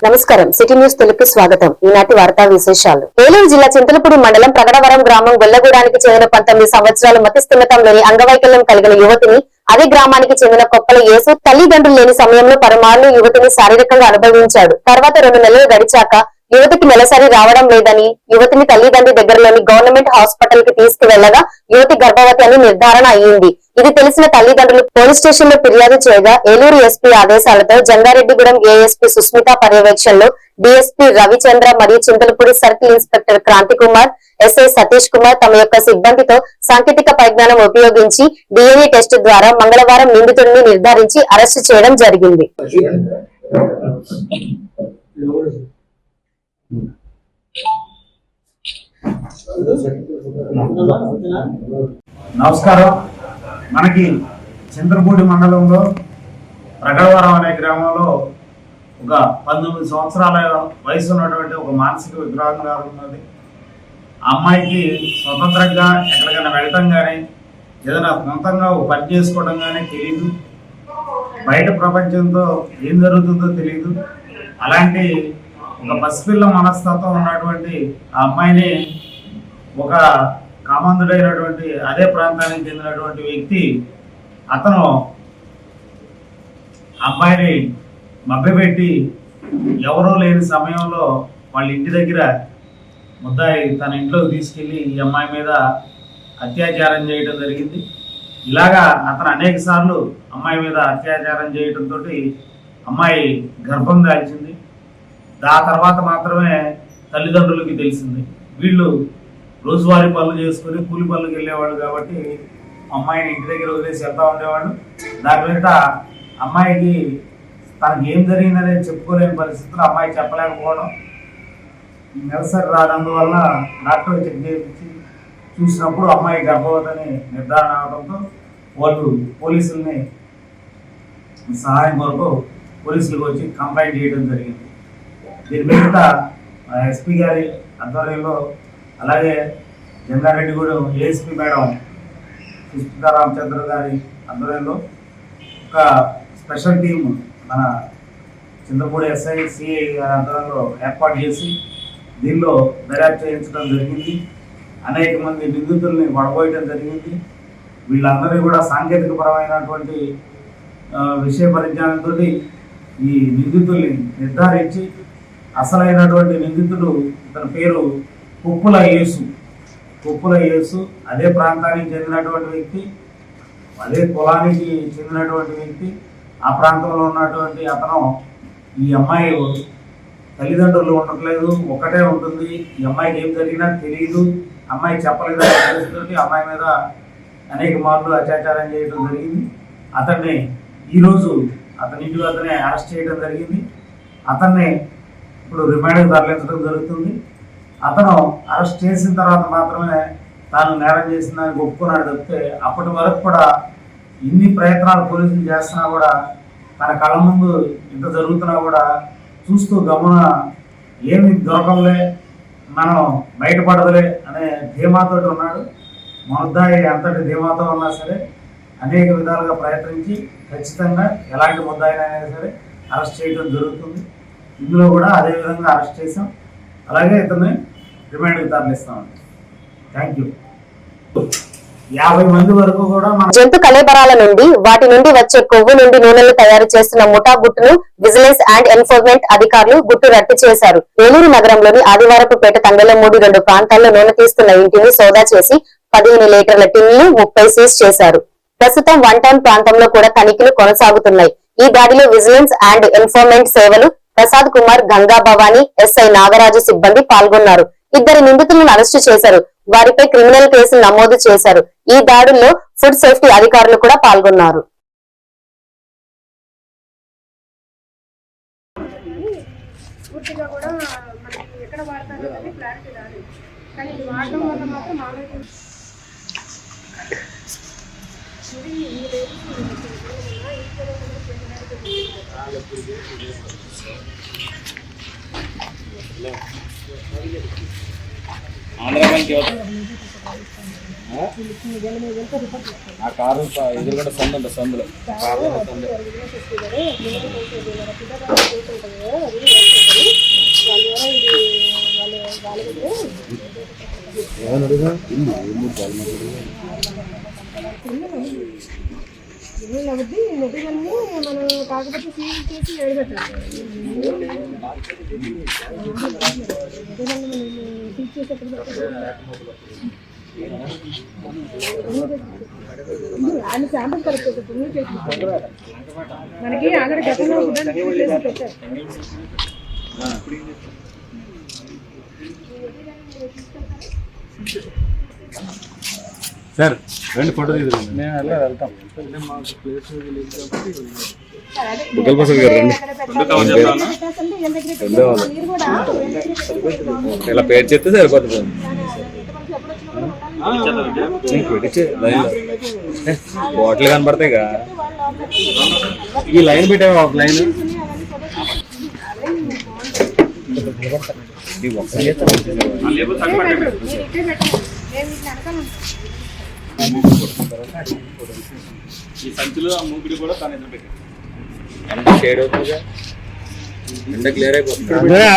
నమస్కారం city news తెలుగుకి స్వాగతం. ఈనాటి వార్తా విశేషాలు. ఏలూరు జిల్లా చింతలపూడి మండలం ప్రగడవరం గ్రామం గొల్లగూడానికి చెందిన 19 సంవత్సరాల మతిస్థిమితంలోని అంగవైకల్యం కలిగిన యువతిని అదే గ్రామానికి చెందిన కొప్పల యేసు తల్లిదండ్రులు లేని సమయంలో పరమార్లు యువతిని శారీరకంగా అనుభవించాడు. తర్వాత 2 నెలలు గడిచాక యువతికి నెలసరి రావడం లేదని యువతిని తల్లిదండ్రి దగ్గరలోని గవర్నమెంట్ హాస్పిటల్ కి తీసుకువెళ్లగా యువతి గర్భవతి అని నిర్ధారణ అయ్యింది. ఇది తెలిసిన తల్లిదండ్రులు పోలీస్ స్టేషన్ లో ఫిర్యాదు చేయగా ఏలూరు ఎస్పీ ఆదేశాలతో జంగారెడ్డిగూడెం ఏఎస్పీ సుస్మిత పర్యవేక్షణలో డిఎస్పీ రవిచంద్ర మరియు Chintalapudi circle inspector Kranthi Kumar, SI Satish Kumar తమ యొక్క సిబ్బందితో సాంకేతిక పరిజ్ఞానం ఉపయోగించి డిఎన్ఏ టెస్ట్ ద్వారా మంగళవారం నిందితుడిని నిర్ధారించి అరెస్టు చేయడం జరిగింది. నమస్కారం. మనకి చింతలపూడి మండలంలో ప్రగడవరం అనే గ్రామంలో ఒక 19 సంవత్సరాల వయసు ఉన్నటువంటి ఒక మానసిక వికలాంగురాలు ఉన్నది. ఆ అమ్మాయికి స్వతంత్రంగా ఎక్కడికైనా వెళ్ళటం కానీ ఏదైనా సొంతంగా ఒక పని చేసుకోవడం కానీ తెలియదు. బయట ప్రపంచంతో ఏం జరుగుతుందో తెలియదు. అలాంటి ఒక పసిపిల్ల మనస్తత్వం ఉన్నటువంటి ఆ అమ్మాయిని ఒక కామందుడైనటువంటి అదే ప్రాంతానికి చెందినటువంటి వ్యక్తి అతను అమ్మాయిని మభ్యపెట్టి ఎవరూ లేని సమయంలో వాళ్ళ ఇంటి దగ్గర ముద్దాయి తన ఇంట్లోకి తీసుకెళ్ళి ఈ అమ్మాయి మీద అత్యాచారం చేయడం జరిగింది. ఇలాగా అతను అనేక సార్లు అమ్మాయి మీద అత్యాచారం చేయడంతో అమ్మాయి గర్భం దాల్చింది. ఆ తర్వాత మాత్రమే తల్లిదండ్రులకి తెలిసింది. వీళ్ళు రోజువారీ పనులు చేసుకుని కూలి పనులకు వెళ్ళేవాళ్ళు కాబట్టి అమ్మాయిని ఇంటి దగ్గర వదిలేసి వెళ్తూ ఉండేవాళ్ళు. దాని మీద అమ్మాయికి తనకి ఏం జరిగిందనేది చెప్పుకోలేని పరిస్థితుల్లో అమ్మాయి చెప్పలేకపోవడం, నెలసరి రానందువల్ల డాక్టర్ చెక్ చేయించి చూసినప్పుడు అమ్మాయి గర్భవతిని నిర్ధారణ అవడంతో వాళ్ళు పోలీసుల్ని సహాయం కొరకు పోలీసులకు వచ్చి కంప్లైంట్ చేయడం జరిగింది. దీని మీద ఎస్పీ గారి ఆధ్వర్యంలో అలాగే జంగారెడ్డిగూడెం ఏఎస్పీ మేడం సుస్మితా రామచంద్ర గారి ఆధ్వర్యంలో ఒక స్పెషల్ టీం మన చింతలపూడి ఎస్ఐ సిఐ గారి ఆధ్వర్యంలో ఏర్పాటు చేసి దీనిలో దర్యాప్తు చేయించడం జరిగింది. అనేక మంది నిందితుల్ని పడబోయడం జరిగింది. వీళ్ళందరినీ కూడా సాంకేతిక పరమైనటువంటి విషయ పరిజ్ఞానంతో ఈ నిందితుల్ని నిర్ధారించి అసలైనటువంటి నిందితుడు ఇతని పేరు కుప్పుల యేసు అదే ప్రాంతానికి చెందినటువంటి వ్యక్తి, అదే కులానికి చెందినటువంటి వ్యక్తి. ఆ ప్రాంతంలో ఉన్నటువంటి అతను ఈ అమ్మాయి తల్లిదండ్రులు ఉండట్లేదు, ఒక్కటే ఉంటుంది. ఈ అమ్మాయికి ఏం జరిగినా తెలియదు, అమ్మాయి చెప్పలేదు అనే పరిస్థితితోటి అమ్మాయి మీద అనేక మార్లు అత్యాచారం చేయడం జరిగింది. అతన్ని ఈరోజు అతని ఇంటి వద్దనే అరెస్ట్ చేయడం జరిగింది. అతన్ని ఇప్పుడు రిమాండ్కి తరలించడం జరుగుతుంది. అతను అరెస్ట్ చేసిన తర్వాత మాత్రమే తాను నేరం చేసిందని ఒప్పుకున్నాడు తప్పితే అప్పటి వరకు కూడా ఇన్ని ప్రయత్నాలు పోలీసులు చేస్తున్నా కూడా తన కళ్ళ ముందు ఇంత జరుగుతున్నా కూడా చూస్తూ గమన ఏమి దొరకంలే, మనం బయటపడదులే అనే ధీమాతో ఉన్నాడు. ముద్దాయి అంతటి ధీమాతో ఉన్నా సరే అనేక విధాలుగా ప్రయత్నించి ఖచ్చితంగా ఎలాంటి ముద్దాయినైనా సరే అరెస్ట్ చేయడం జరుగుతుంది. ఇందులో కూడా అదే విధంగా అరెస్ట్ చేసాం. అలాగే ఇతన్ని రిమాండ్కి తరలిస్తామండి. Thank you. 50 మంది వరకు కూడా జంతు కళేబరాల నుండి వాటి నుండి వచ్చే కొవ్వు నుండి నూనెలు తయారు చేస్తున్న ముఠా గుట్టును విజిలెన్స్ అండ్ ఎన్ఫోర్స్మెంట్ అధికారులు గుట్టు రట్టు చేశారు. ఏలూరు నగరంలోని ఆదివారపుపేట తంగెలమూడి 2 ప్రాంతాల్లో నూనె తీస్తున్న ఇంటిని సోదా చేసి 15 లీటర్ల టిన్లు 30 సీజ్ చేశారు. ప్రస్తుతం 1 టౌన్ ప్రాంతంలో కూడా తనిఖీలు కొనసాగుతున్నాయి. ఈ దాడిలో విజిలెన్స్ అండ్ ఎన్ఫోర్స్మెంట్ సేవలు ప్రసాద్ కుమార్, గంగా భవానీ, ఎస్ఐ నాగరాజు సిబ్బంది పాల్గొన్నారు. 2 నిందితులను అరెస్టు చేశారు. వారిపై క్రిమినల్ కేసులు నమోదు చేశారు. ఈ దాడుల్లో ఫుడ్ సేఫ్టీ అధికారులు కూడా పాల్గొన్నారు. ఆ కారు ఎదురుగడ సందు సందులో కారు మనం కాకపోతే సీల్ చేసి ఎడబెట్టాలి. సీల్ చేసేప్పుడు ఆయన శాంపుల్ కరెక్ట్ మనకి ఆల్రెడీ గతంలో చేసి పెట్టారు. సార్ రెండు ఫోటో తీసుకుంటాం. మేము వెళ్తాం. బుగ్గల ప్రసాద్ గారు ఇలా పేరు చెప్తే సరిపోతుంది. బాటిల్ కనపడతాయి కదా, ఈ లైన్ పెట్టాము. ఒక లైన్ ఈ సంచులు ఆ మూకుడి కూడా తన ఎదురు పెట్టారు. షేడ్ అవుతుంది, ఎండ క్లియర్ అయిపోతుంది.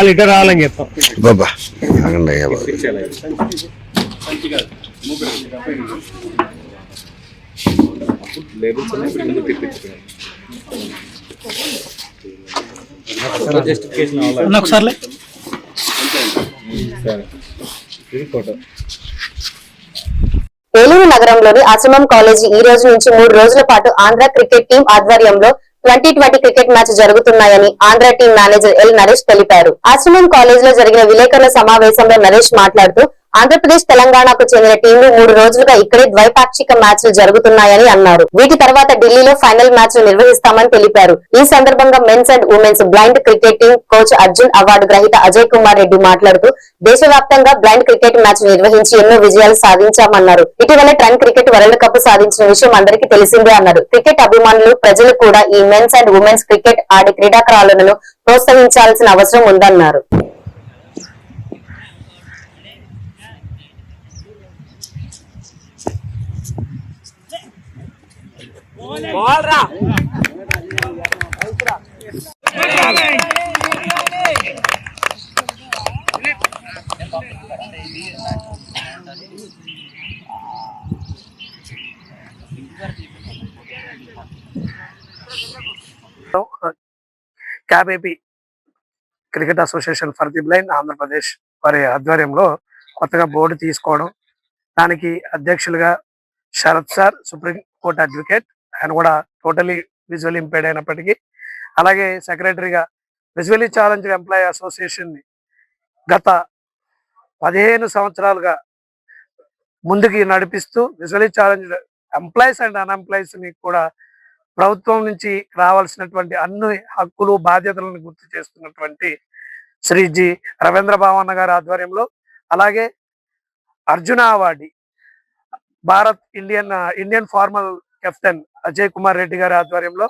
లీటర్ రావాలని చెప్తాం. సంచి కాదు మూకుడి లేబుల్స్ జస్టిఫికేషన్ ఒకసారి ఇది ఫోటో. ఏలూరు నగరంలోని ఆశ్రమం కాలేజీ ఈ రోజు నుంచి 3 రోజుల పాటు ఆంధ్ర క్రికెట్ టీం ఆధ్వర్యంలో 2020 క్రికెట్ మ్యాచ్ జరుగుతున్నాయని Andhra team manager L Naresh తెలిపారు. ఆశ్రమం కాలేజ్ లో జరిగిన విలేకరుల సమావేశంలో నరేష్ మాట్లాడుతూ ఆంధ్రప్రదేశ్ తెలంగాణకు చెందిన టీంలు 3 రోజులుగా ఇక్కడే ద్వైపాక్షిక మ్యాచ్లు జరుగుతున్నాయని అన్నారు. వీటి తర్వాత ఢిల్లీలో ఫైనల్ మ్యాచ్ లు నిర్వహిస్తామని తెలిపారు. ఈ సందర్భంగా men's and women's blind cricket team coach Arjun award గ్రహీత అజయ్ కుమార్ రెడ్డి మాట్లాడుతూ దేశవ్యాప్తంగా బ్లైండ్ క్రికెట్ మ్యాచ్ నిర్వహించి ఎన్నో విజయాలు సాధించామన్నారు. ఇటీవల ట్రన్ క్రికెట్ వరల్డ్ కప్ సాధించిన విషయం అందరికీ తెలిసిందే అన్నారు. క్రికెట్ అభిమానులు ప్రజలు కూడా ఈ మెన్స్ అండ్ ఉమెన్స్ క్రికెట్ ఆడే క్రీడాకారులను ప్రోత్సహించాల్సిన అవసరం ఉందన్నారు. క్యాబేపీ cricket association for the blind Andhra Pradesh వారి ఆధ్వర్యంలో కొత్తగా బోర్డు తీసుకోవడం, దానికి అధ్యక్షులుగా Sarath sir supreme court advocate, ఆయన కూడా టోటలీ విజువల్ ఇంపైర్డ్ అయినప్పటికీ, అలాగే సెక్రటరీగా విజువల్లీ ఛాలెంజ్డ్ ఎంప్లాయీ అసోసియేషన్ గత 15 సంవత్సరాలుగా ముందుకి నడిపిస్తూ visually challenged employees and unemployees ని కూడా ప్రభుత్వం నుంచి రావాల్సినటువంటి అన్ని హక్కులు బాధ్యతలను గుర్తు చేస్తున్నటువంటి శ్రీ జి రవీంద్ర భావన్న గారి ఆధ్వర్యంలో, అలాగే Arjuna award Bharat Indian formal captain Ajay Kumar Reddy గారి ఆధ్వర్యంలో,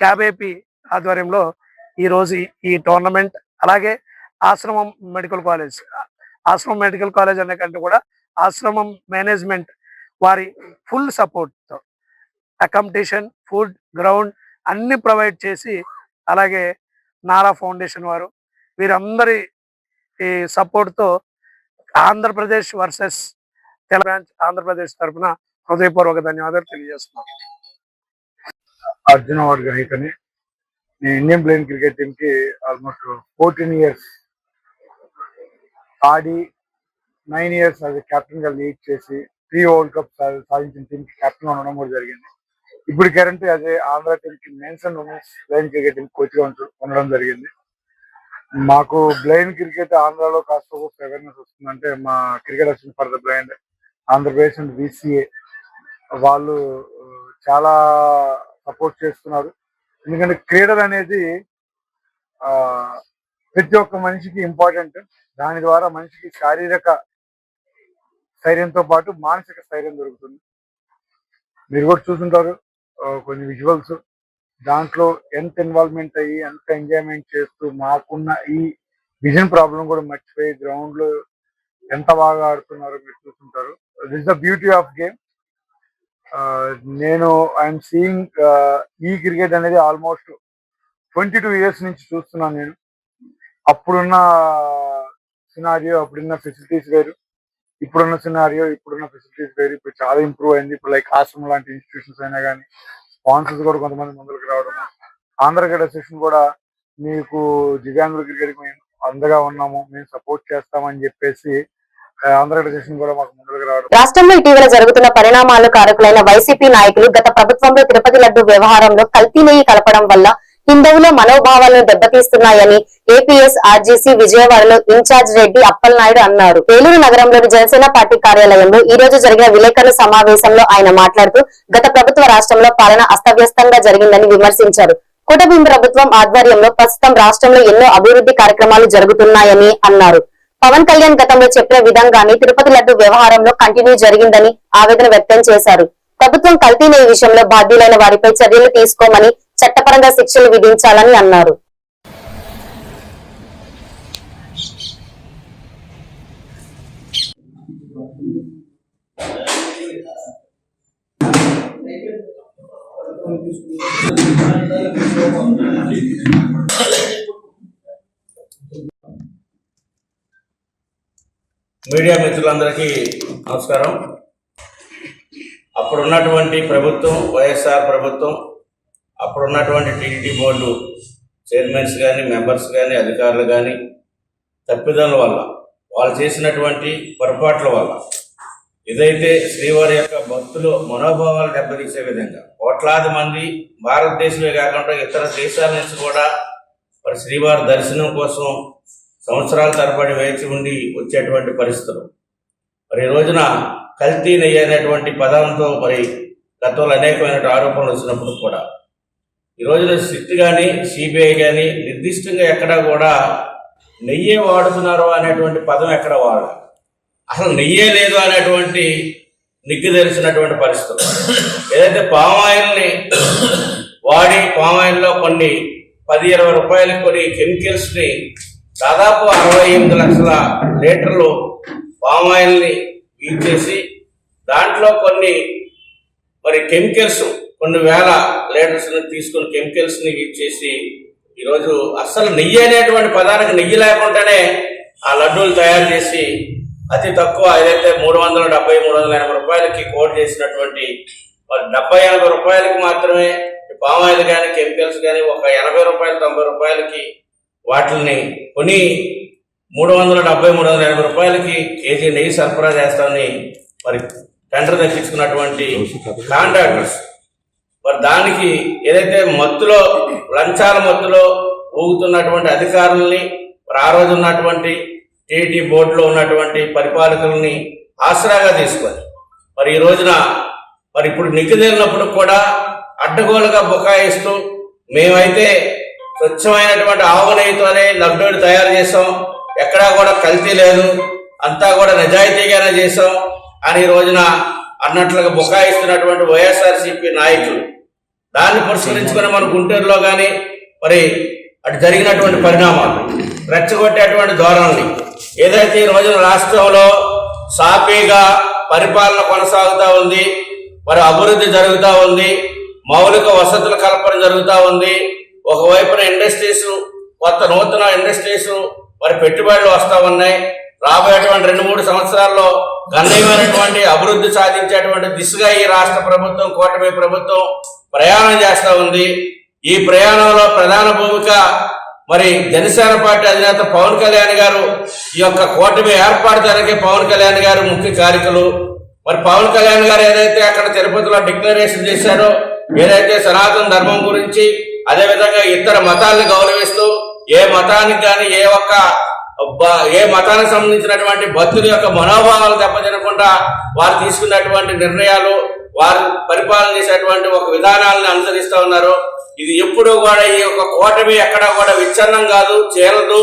క్యాబేపీ ఆధ్వర్యంలో ఈ రోజు ఈ టోర్నమెంట్, అలాగే ఆశ్రమం మెడికల్ కాలేజ్ అనే కంటే కూడా ఆశ్రమం మేనేజ్మెంట్ వారి ఫుల్ సపోర్ట్తో అకామిడేషన్, ఫుడ్, గ్రౌండ్ అన్ని ప్రొవైడ్ చేసి, అలాగే నారా ఫౌండేషన్ వారు వీరందరి ఈ సపోర్ట్తో ఆంధ్రప్రదేశ్ వర్సెస్ తెలంగాణ ఆంధ్రప్రదేశ్ తరఫున హృదయపూర్వక ధన్యవాదాలు తెలియజేస్తున్నాను. అర్జున్ అవార్డు గ్రహీతని. నేను ఇండియన్ బ్లైండ్ క్రికెట్ టీమ్ కి ఆల్మోస్ట్ 14 years ఆడి 9 years అది కెప్టెన్ గా లీడ్ చేసి 3 World Cup సాధించిన టీమ్ కి కెప్టెన్ గా ఉండడం కూడా జరిగింది. ఇప్పుడు కరెంట్ అదే ఆంధ్ర టీమ్ కి men's and women's blind cricket team coach గా ఉండడం జరిగింది. మాకు బ్లైండ్ క్రికెట్ ఆంధ్రాలో కాస్త అవేర్నెస్ వస్తుందంటే మా cricket association for the blind Andhra Pradesh and VCA వాళ్ళు చాలా సపోర్ట్ చేస్తున్నారు. ఎందుకంటే క్రీడలు అనేది ప్రతి ఒక్క మనిషికి ఇంపార్టెంట్. దాని ద్వారా మనిషికి శారీరక స్థైర్యంతో పాటు మానసిక స్థైర్యం దొరుకుతుంది. మీరు కూడా చూస్తుంటారు కొన్ని విజువల్స్, దాంట్లో ఎంత ఇన్వాల్వ్మెంట్ అయ్యి ఎంత ఎంజాయ్మెంట్ చేస్తూ మాకున్న ఈ విజన్ ప్రాబ్లం కూడా మర్చిపోయి గ్రౌండ్ లో ఎంత బాగా ఆడుతున్నారో మీరు చూస్తుంటారు. This the beauty of game. నేను ఐఎమ్ సీయింగ్ ఈ క్రికెట్ అనేది ఆల్మోస్ట్ 22 years నుంచి చూస్తున్నాను నేను. అప్పుడున్న సినారియో, అప్పుడున్న ఫెసిలిటీస్ వేరు, ఇప్పుడున్న సినారియో, ఇప్పుడున్న ఫెసిలిటీస్ వేరు. ఇప్పుడు చాలా ఇంప్రూవ్ అయింది. ఇప్పుడు లైక్ ఆశ్రమం లాంటి ఇన్స్టిట్యూషన్స్ అయినా కానీ స్పాన్సర్స్ కూడా కొంతమంది ముందుకు రావడం. ఆంధ్ర క్రికెట్ అసోసియేషన్ కూడా మీకు దివ్యాంగుల క్రికెట్ మేము అందగా ఉన్నాము, మేము సపోర్ట్ చేస్తామని చెప్పేసి ఆంధ్ర క్రికెట్ అసోసియేషన్ కూడా మాకు ముందుకు రావడం. రాష్ట్రంలో ఇటీవల జరుగుతున్న పరిణామాలు కారకులైన వైసీపీ నాయకులు గత ప్రభుత్వంలో తిరుపతి లడ్డు వ్యవహారంలో కల్తీ నెయ్యి కలపడం వల్ల హిందువుల మనోభావాలను దెబ్బతీస్తున్నాయని ఏపీఎస్ ఆర్జీసీ విజయవాడలో ఇన్ఛార్జ్ రెడ్డి అప్పలనాయుడు అన్నారు. ఏలూరు నగరంలోని జనసేన పార్టీ కార్యాలయంలో ఈ రోజు జరిగిన విలేకరుల సమావేశంలో ఆయన మాట్లాడుతూ గత ప్రభుత్వ రాష్ట్రంలో పాలన అస్తవ్యస్తంగా జరిగిందని విమర్శించారు. కూటమి ప్రభుత్వం ఆధ్వర్యంలో ప్రస్తుతం రాష్ట్రంలో ఎన్నో అభివృద్ధి కార్యక్రమాలు జరుగుతున్నాయని అన్నారు. పవన్ కళ్యాణ్ గతంలో చెప్పిన విధంగానే తిరుపతి లడ్డు వ్యవహారంలో కంటిన్యూ జరిగిందని ఆవేదన వ్యక్తం చేశారు. ప్రభుత్వం కల్తీ నెయ్యి విషయంలో బాధ్యులైన వారిపై చర్యలు తీసుకోమని చట్టపరంగా శిక్షలు విధించాలని అన్నారు. మీడియా మిత్రులందరికీ నమస్కారం. అప్పుడున్నటువంటి ప్రభుత్వం, వైఎస్ఆర్ ప్రభుత్వం, అప్పుడున్నటువంటి టీటీడీ బోర్డు చైర్మన్స్ కానీ, మెంబర్స్ కానీ, అధికారులు కానీ తప్పిదాల వల్ల, వాళ్ళు చేసినటువంటి పొరపాట్ల వల్ల ఇదైతే శ్రీవారి యొక్క భక్తులు మనోభావాలు దెబ్బతీసే విధంగా కోట్లాది మంది భారతదేశమే కాకుండా ఇతర దేశాల నుంచి కూడా మరి శ్రీవారి దర్శనం కోసం సంవత్సరాల తరబడి వేచి ఉండి వచ్చేటువంటి పరిస్థితులు. మరి ఈ రోజున కల్తీ నెయ్యి అనేటువంటి పదంతో మరి గతంలో అనేకమైన ఆరోపణలు వచ్చినప్పుడు కూడా ఈ రోజున సిట్ కానీ, సిబిఐ కానీ నిర్దిష్టంగా ఎక్కడా కూడా నెయ్యే వాడుతున్నారు అనేటువంటి పదం ఎక్కడ వాడాలి, అసలు నెయ్యే లేదు అనేటువంటి నిగ్గు తెలిసినటువంటి పరిస్థితులు. ఏదైతే పామాయిల్ని వాడి పామాయిల్లో కొన్ని 10-20 రూపాయలకు కొన్ని కెమికల్స్ని దాదాపు 68 లక్షల లీటర్లు పామాయిల్ని యూజ్ చేసి దాంట్లో కొన్ని మరి కెమికల్స్ కొన్ని వేల లీటర్స్ని తీసుకుని కెమికల్స్ని యూజ్ చేసి ఈరోజు అస్సలు నెయ్యి అనేటువంటి పదానికి నెయ్యి లేకుండానే ఆ లడ్డూలు తయారు చేసి అతి తక్కువ ఏదైతే 370-380 రూపాయలకి కోట్ చేసినటువంటి మరి 70-80 రూపాయలకి మాత్రమే పామాయిల్ కానీ కెమికల్స్ కానీ ఒక 80-90 రూపాయలకి వాటిని కొని 370-380 రూపాయలకి కేజీ నెయ్యి సరఫరా చేస్తామని మరి టెండర్ దక్కించుకున్నటువంటి కాంట్రాక్టర్స్ మరి దానికి ఏదైతే మత్తులో లంచాల మత్తులో ఊగుతున్నటువంటి అధికారులని మరి ఆ రోజు ఉన్నటువంటి టీటీ బోర్డులో ఉన్నటువంటి పరిపాలకులని ఆసరాగా తీసుకొని మరి ఈ రోజున మరి ఇప్పుడు నిగ్గుదేలినప్పుడు కూడా అడ్డగోలుగా బుకాయిస్తూ మేమైతే స్వచ్ఛమైనటువంటి ఆవు నెయ్యితోనే లడ్డూలు తయారు చేసాం, ఎక్కడా కూడా కల్తీ లేదు, అంతా కూడా నిజాయితీగానే చేసాం అని ఈ రోజున అన్నట్లుగా బుకాయిస్తున్నటువంటి వైఎస్ఆర్సీపీ నాయకులు దాన్ని పరిశీలించుకుని మన గుంటూరులో కానీ మరి అటు జరిగినటువంటి పరిణామాలు రెచ్చగొట్టేటువంటి ధోరణి ఏదైతే ఈ రోజున రాష్ట్రంలో సాఫీగా పరిపాలన కొనసాగుతూ ఉంది, మరి అభివృద్ధి జరుగుతూ ఉంది, మౌలిక వసతుల కల్పన జరుగుతూ ఉంది. ఒకవైపున ఇండస్ట్రీస్ కొత్త నూతన ఇండస్ట్రీస్ మరి పెట్టుబడులు వస్తూ ఉన్నాయి. రాబోయేటువంటి 2-3 సంవత్సరాల్లో గణనీయమైనటువంటి అభివృద్ధి సాధించేటువంటి దిశగా ఈ రాష్ట్ర ప్రభుత్వం, కూటమి ప్రభుత్వం ప్రయాణం చేస్తూ ఉంది. ఈ ప్రయాణంలో ప్రధాన భూమిక మరి జనసేన పార్టీ అధినేత పవన్ కళ్యాణ్ గారు, ఈ యొక్క కూటమి ఏర్పాటుదానికి పవన్ కళ్యాణ్ గారు ముఖ్య కారకులు. మరి పవన్ కళ్యాణ్ గారు ఏదైతే అక్కడ తిరుపతిలో డిక్లరేషన్ చేశారో, ఏదైతే సనాతన ధర్మం గురించి, అదేవిధంగా ఇతర మతాలను గౌరవిస్తూ ఏ మతానికి కానీ ఏ మతానికి సంబంధించినటువంటి భక్తుల యొక్క మనోభావాలు దెబ్బతినకుండా వారు తీసుకున్నటువంటి నిర్ణయాలు, వారు పరిపాలన చేసేటువంటి ఒక విధానాలను అనుసరిస్తూ ఉన్నారు. ఇది ఎప్పుడు కూడా ఈ యొక్క కూటమి ఎక్కడా కూడా విచ్ఛిన్నం కాదు, చేరదు,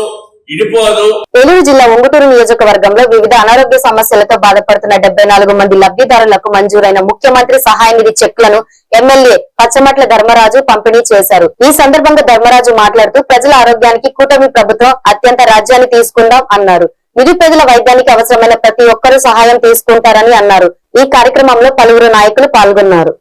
ఇడిపోదు. ఏలూరు జిల్లా ఉంగుటూరు నియోజకవర్గంలో వివిధ అనారోగ్య సమస్యలతో బాధపడుతున్న 74 మంది లబ్ధిదారులకు మంజూరైన ముఖ్యమంత్రి సహాయ నిధి చెక్లను ఎమ్మెల్యే పచ్చమట్ల ధర్మరాజు పంపిణీ చేశారు. ఈ సందర్భంగా ధర్మరాజు మాట్లాడుతూ ప్రజల ఆరోగ్యానికి కూటమి ప్రభుత్వం అత్యంత రాజ్యాన్ని తీసుకుందాం అన్నారు. నిరుపేదల వైద్యానికి అవసరమైన ప్రతి ఒక్కరూ సహాయం తీసుకుంటారని అన్నారు. ఈ కార్యక్రమంలో పలువురు నాయకులు పాల్గొన్నారు.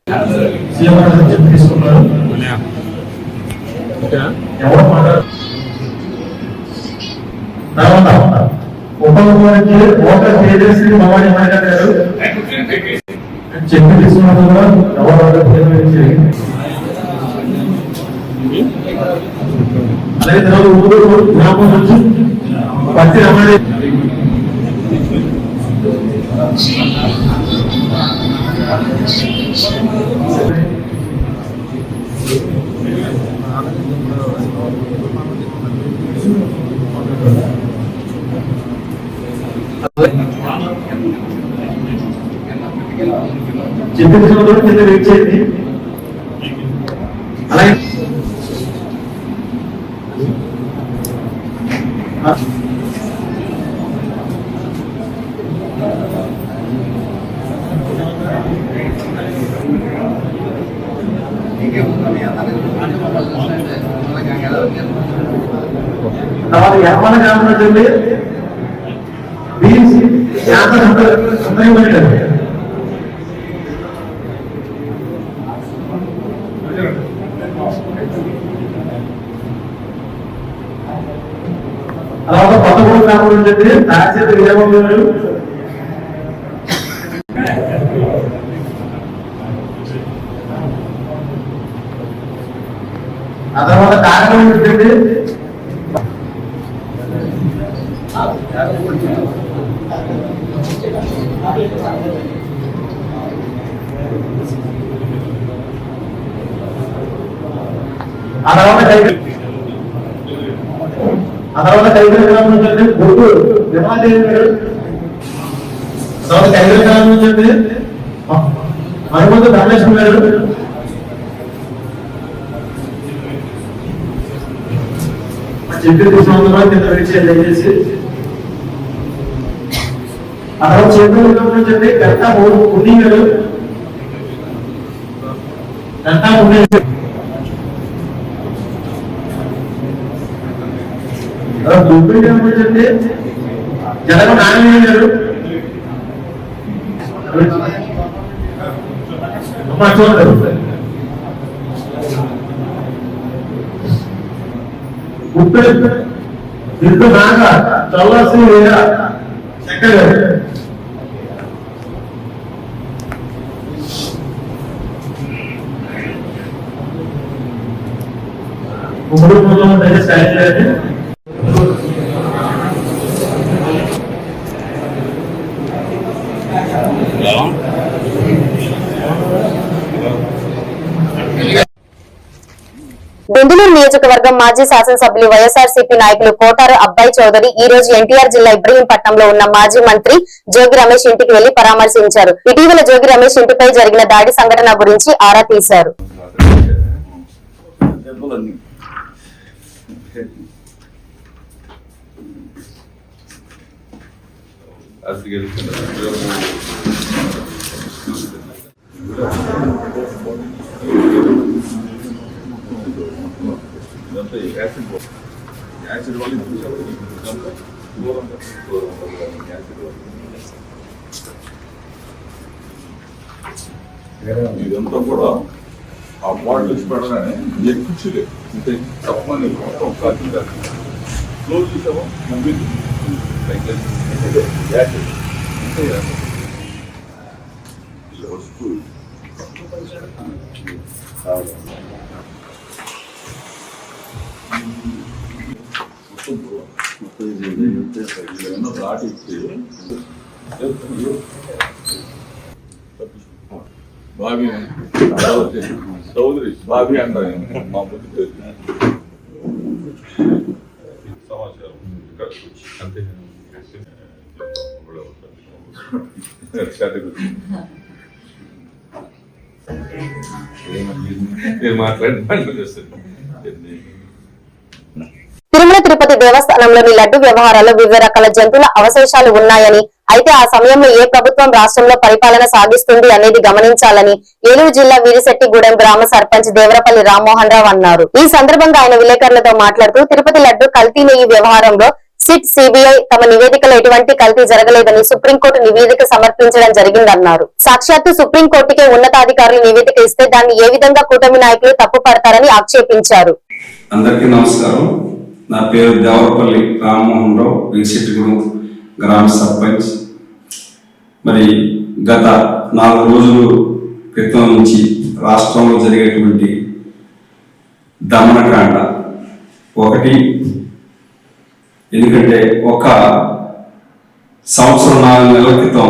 ఉప ముఖ్యమంత్రి ఓటర్ తేజస్వి భవానీ నాయకర్ గారు చెక్ తీసుకున్నందుకు అలాగే తర్వాత ఊరు గ్రామం నుంచి పత్తి రమణి చెప్పించిన కింద వెయిట్ చేయండి. అలాగే తర్వాత యర్మల గ్రామం నుంచి బీన్స్ తర్వాత పదమూడు గ్రామం నుంచి రాజ్యత విజయబాబు గారు ఆ తర్వాత కార్యక్రమం ఉంటుంది ఆ తర్వాత కైగల గ్రామం నుంచి గుర్తు విమాదేవి గారు తర్వాత కైగల గ్రామం నుంచి మరుమూత ధర్మేశ్వరం గారు చెప్పి తీసుకున్న కింద విడిచేది దయచేసి ఆ తర్వాత చేతుల గ్రామం నుంచి గంటా పుణ్యం గారు గంటా పుణ్యం దుబ్బి గమనించండి జగన్ నారాయణ గారు చూడండి ఉప్పు ఇంత బాగా చల్లాల్సిన చక్కగా మూడు మూడు స్టార్ట్ బెందులూరు నియోజకవర్గం మాజీ శాసనసభ్యులు వైఎస్ఆర్సీపీ నాయకులు కోటారు అబ్బాయి చౌదరి ఈ రోజు ఎన్టీఆర్ జిల్లా ఇబ్రహీంపట్నంలో ఉన్న మాజీ మంత్రి జోగి రమేష్ ఇంటికి వెళ్లి పరామర్శించారు. ఇటీవల జోగి రమేష్ ఇంటిపై జరిగిన దాడి సంఘటన గురించి ఆరా తీశారు. ఇదంతా కూడా ఆ బాటిల్స్ పెట్టగానే ఎక్కించలేదు అంటే తప్పని మొత్తం కాకుండా క్లోజ్ చేసాము ముందు వస్తూ దాటి బాబీ చౌదరి బాబీ అంటారు మా ముందు సమాచారం అంతే తిరుమల తిరుపతి దేవస్థానంలోని లడ్డు వ్యవహారాల్లో వివిధ రకాల జంతువుల అవశేషాలు ఉన్నాయని, అయితే ఆ సమయంలో ఏ ప్రభుత్వం రాష్ట్రంలో పరిపాలన సాగిస్తుంది అనేది గమనించాలని ఏలూరు జిల్లా వీరిశెట్టిగూడెం గ్రామ సర్పంచ్ దేవరపల్లి రామ్మోహన్ రావు అన్నారు. ఈ సందర్భంగా ఆయన విలేకరులతో మాట్లాడుతూ తిరుపతి లడ్డు కల్తీ నెయ్యి వ్యవహారంలో సిట్, సిబిఐ తమ నివేదికలో ఎటువంటి కల్తీ జరగలేదని సుప్రీంకోర్టు నివేదిక సమర్పించడం జరిగిందన్నారు. సాక్షాత్తు సుప్రీంకోర్టుకే ఉన్నతాధికారులు నివేదిక ఇస్తే దాన్ని ఏ విధంగా కూటమి నాయకులు తప్పుపడతారని ఆక్షేపించారు. అందరికీ నమస్కారం. నా పేరు దేవరపల్లి రామ్మోహన్ రావు, వీరిశెట్టిగూడెం గ్రామ సర్పంచ్. మరి గత 4 రోజుల క్రితం నుంచి రాష్ట్రంలో జరిగేటువంటి దమనకాండ ఒకటి, ఎందుకంటే ఒక సంవత్సరం 4 నెలల క్రితం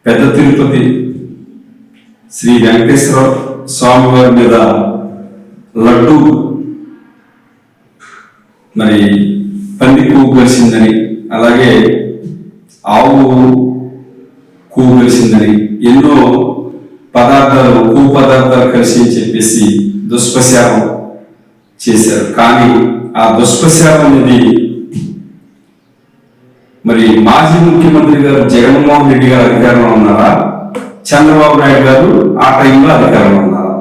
పెద్ద తిరుపతి శ్రీ వెంకటేశ్వర స్వామి వారి మీద లడ్డు మరి పంది పువ్వు కలిసిందని, అలాగే ఆవు పువ్వు కలిసిందని, ఎన్నో పదార్థాలు పువ్వు పదార్థాలు కలిసి అని చెప్పేసి దుష్ప్రచారం చేశారు. కానీ ఆ దుష్ప్రచారం అనేది మరి మాజీ ముఖ్యమంత్రి గారు జగన్మోహన్ రెడ్డి గారు అధికారంలో ఉన్నారా, చంద్రబాబు నాయుడు గారు ఆ టైంలో అధికారంలో ఉన్నారా?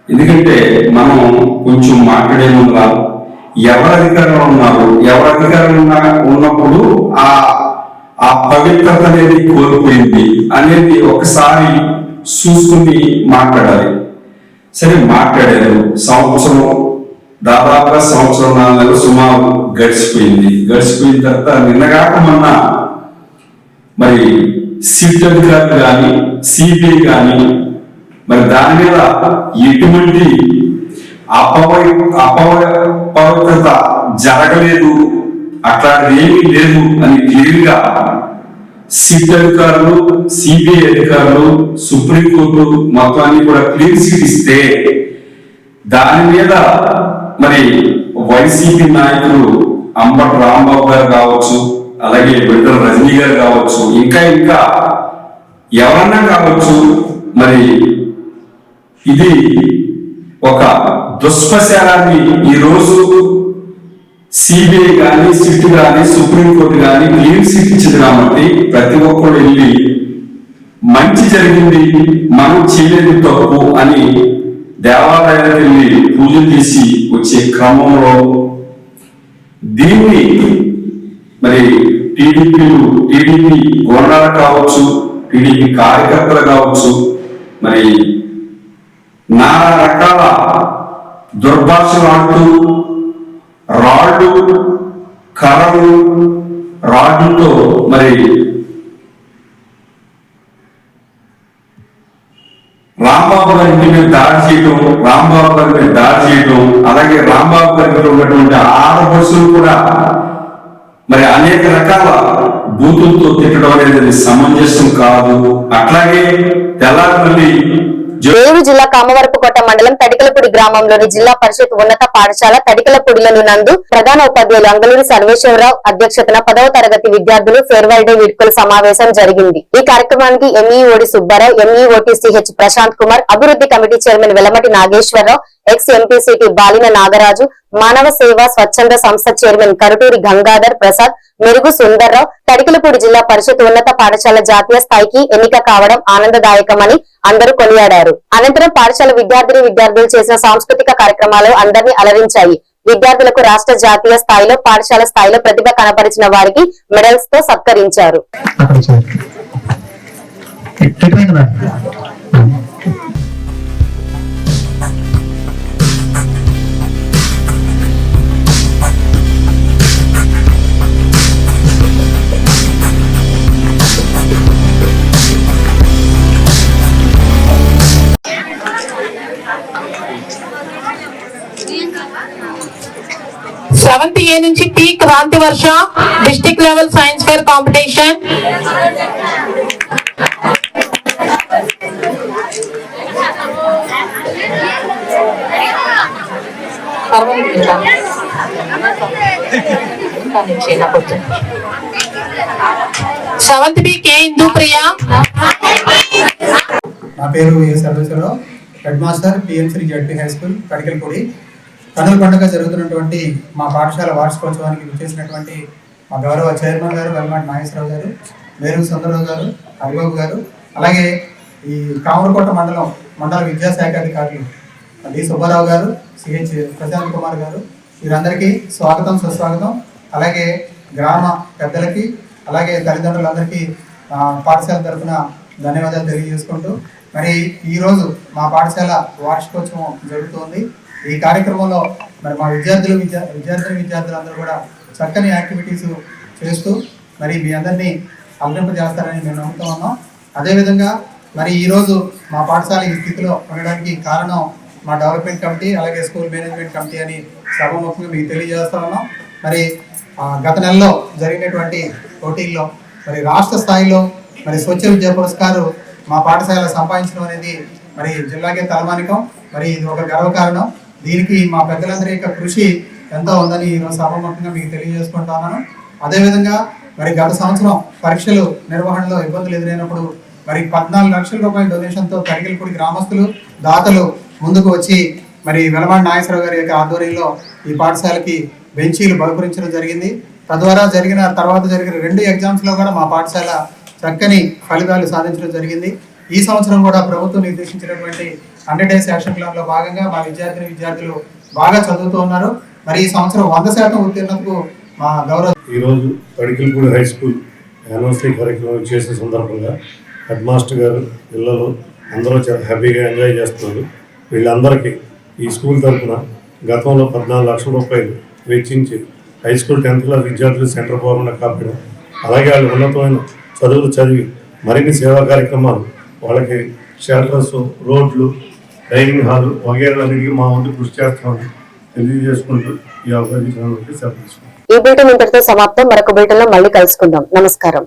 ఎందుకంటే మనం కొంచెం మాట్లాడే ముందు ఎవరు అధికారంలో ఉన్నారు, ఎవరు అధికారంలో ఉన్నప్పుడు ఆ పవిత్రత అనేది కోల్పోయింది అనేది ఒకసారి చూసుకుని మాట్లాడాలి. సరే, మాట్లాడారు. దాదాపుగా సంవత్సరం 4 నెలలు సుమారు గడిచిపోయిన తర్వాత నిన్నగాక మొన్న మరి సిట్ అధికారులు కానీ సిబిఐ కానీ మరి దాని మీద ఎటువంటి అపవిత్రత జరగలేదు, అట్లాంటిది ఏమీ లేదు అని క్లియర్గా సిట్ అధికారులు, సిబిఐ అధికారులు, సుప్రీంకోర్టు మొత్తాన్ని కూడా క్లీన్ చిట్ ఇస్తే దాని మీద మరి వైసీపీ నాయకులు అంబటి రాంబాబు గారు కావచ్చు, అలాగే బిడ్డల రజనీ గారు కావచ్చు, ఇంకా ఎవరన్నా కావచ్చు, మరి ఇది ఒక దుష్ప్రచారాన్ని ఈరోజు సిబిఐ కానీ సిట్ కానీ సుప్రీంకోర్టు కానీ క్లీన్ చిట్ ఇచ్చింది కాబట్టి ప్రతి ఒక్కరు వెళ్ళి మంచి జరిగింది, మనం చేయలేదు తప్పు అని దేవాలయాలకు వెళ్ళి పూజలు చేసి వచ్చే క్రమంలో దీన్ని మరి టీడీపీ గోండాలు కావచ్చు, టీడీపీ కార్యకర్తలు కావచ్చు, మరి నానా రకాల దుర్భాషలు ఆడుతూ రాళ్ళు కర్రలు రాడ్లతో మరి రాంబాబు గారి ఇంటి మీద దాడి చేయడం, అలాగే రాంబాబు గారి మీద ఉన్నటువంటి ఆడపడుచులు కూడా మరి అనేక రకాల బూతులతో తిట్టడం అనేది సమంజసం కాదు. అట్లాగే తెల్లారి ఏలూరు జిల్లా కామవరపుకోట మండలం తడికలపూడి గ్రామంలోని జిల్లా పరిషత్ ఉన్నత పాఠశాల తడికలపూడిలోని నందు ప్రధాన ఉపాధ్యాయులు అంగళూరి సర్వేశ్వరరావు అధ్యక్షతన 10వ తరగతి విద్యార్థులు ఫేర్వెల్ డే వేడుకల సమావేశం జరిగింది. ఈ కార్యక్రమానికి ఎంఈఓడి సుబ్బారావు, ఎంఈఓటి సిహెచ్ ప్రశాంత్ కుమార్, అభివృద్ధి committee chairman వెలమటి Nageswararao, X MPTC బాలిన Nagaraju, మానవ సేవా స్వచ్ఛంద సంస్థ చైర్మన్ కరుటూరి గంగాధర్ ప్రసాద్, మెరుగు సుందర్రావు, తడికలపూడి జిల్లా పరిషత్ ఉన్నత పాఠశాల జాతీయ స్థాయికి ఎన్నిక కావడం ఆనందదాయకమని అందరూ కొనియాడారు. అనంతరం పాఠశాల విద్యార్థులు చేసిన సాంస్కృతిక కార్యక్రమాలు అందరినీ అలరించాయి. విద్యార్థులకు రాష్ట్ర జాతీయ స్థాయిలో పాఠశాల స్థాయిలో ప్రతిభ కనపరిచిన వారికి మెడల్స్ తో సత్కరించారు. 7th A నుంచి P క్రాంతి వర్ష district level science fair competition. Seventh B కే ఇందు ప్రియా. నా పేరు ఏ Sarveswara Rao, head master PM SHRI ZP high school Tadikalapudi. కనుల పండుగ జరుగుతున్నటువంటి మా పాఠశాల వార్షికోత్సవానికి విచ్చేసినటువంటి మా గౌరవ చైర్మన్ గారు వెల్మాటి నాగేశ్వరరావు గారు, మేరు సుందరరావు గారు, హరిబాబు గారు, అలాగే ఈ కామరకోట మండల విద్యాశాఖ అధికారులు డి సుబ్బారావు గారు, సిహెచ్ ప్రశాంత్ కుమార్ గారు, వీరందరికీ స్వాగతం సుస్వాగతం. అలాగే గ్రామ పెద్దలకి అలాగే తల్లిదండ్రులందరికీ పాఠశాల తరఫున ధన్యవాదాలు తెలియజేసుకుంటూ, మరి ఈరోజు మా పాఠశాల వార్షికోత్సవం జరుగుతుంది. ఈ కార్యక్రమంలో మరి మా విద్యార్థులందరూ కూడా చక్కని యాక్టివిటీస్ చేస్తూ మరి మీ అందరినీ అలరింపజేస్తారని మేము నమ్ముతూ ఉన్నాం. అదేవిధంగా మరి ఈరోజు మా పాఠశాల ఈ స్థితిలో ఉండడానికి కారణం మా డెవలప్మెంట్ కమిటీ అలాగే స్కూల్ మేనేజ్మెంట్ కమిటీ అని సభాముఖంగా మీకు తెలియజేస్తా ఉన్నాం. మరి గత నెలలో జరిగినటువంటి పోటీల్లో మరి రాష్ట్ర స్థాయిలో మరి స్వచ్ఛ విద్యా పురస్కారం మా పాఠశాల సంపాదించడం అనేది మరి జిల్లాకే తలమానికం. మరి ఇది ఒక గర్వకారణం. దీనికి మా పెద్దలందరి యొక్క కృషి ఎంతో ఉందని ఈరోజు సభాముఖంగా మీకు తెలియజేసుకుంటా ఉన్నాను. అదేవిధంగా మరి గత సంవత్సరం పరీక్షలు నిర్వహణలో ఇబ్బందులు ఎదురైనప్పుడు మరి 14 లక్షల రూపాయల డొనేషన్తో తడిగలపూడి గ్రామస్తులు దాతలు ముందుకు వచ్చి మరి వెలమాడి నాగేశ్వరరావు గారి యొక్క ఆధ్వర్యంలో ఈ పాఠశాలకి బెంచీలు బహుకరించడం జరిగింది. తద్వారా తర్వాత జరిగిన 2 ఎగ్జామ్స్ లో కూడా మా పాఠశాల చక్కని ఫలితాలు సాధించడం జరిగింది. ఈ సంవత్సరం కూడా ప్రభుత్వం నిర్దేశించినటువంటి 100 డేస్ యాక్షన్ ప్లాన్ లో భాగంగా మా విద్యార్థులు బాగా చదువుతూ ఉన్నారు. మరి ఈ సంవత్సరం 100% ఉత్తీర్ణతకు మా గౌరవ ఈరోజు తడికిలపూడి హై స్కూల్ యానివర్సరీ కార్యక్రమం చేసే సందర్భంగా హెడ్ మాస్టర్ గారు పిల్లలు అందరూ చాలా హ్యాపీగా ఎంజాయ్ చేస్తున్నారు. వీళ్ళందరికీ ఈ స్కూల్ తరఫున గతంలో 14 లక్షల రూపాయలు వెచ్చించి హై స్కూల్ 10th క్లాస్ విద్యార్థులు సెంటర్ పోకుండా కాపడం, అలాగే వాళ్ళు ఉన్నతమైన చదువులు చదివి మరిన్ని సేవా కార్యక్రమాలు వాళ్ళకి షెల్టర్స్, రోడ్లు, డైనింగ్ హాల్ వగేరాలన్నిటికీ మా వంతు కృషి చేస్తామని తెలియజేసుకుంటూ ఈ అవకాశానికి సెలవు. ఈ బులెటిన్ ఇంతటితో సమాప్తం. మరొక బులెటిన్ లో మళ్ళీ కలుసుకుందాం. నమస్కారం.